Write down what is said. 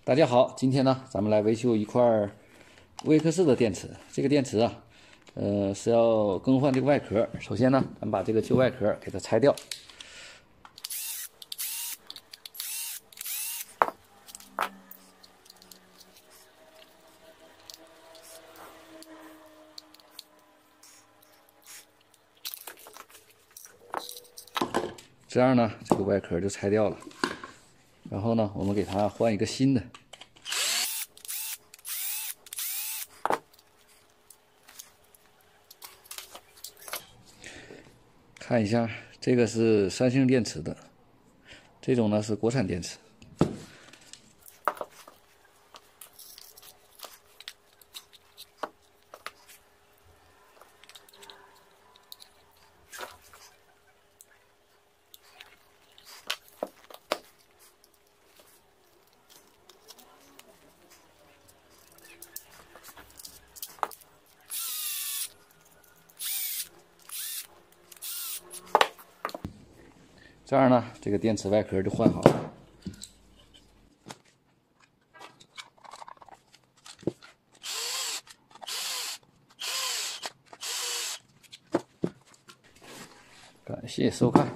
大家好，今天呢，咱们来维修一块微克氏的电池。这个电池啊，是要更换这个外壳。首先呢，咱们把这个旧外壳给它拆掉。这样呢，这个外壳就拆掉了。然后呢，我们给它换一个新的。看一下，这个是三星电池的，这种呢是国产电池。这样呢，这个电池外壳就换好了。感谢收看。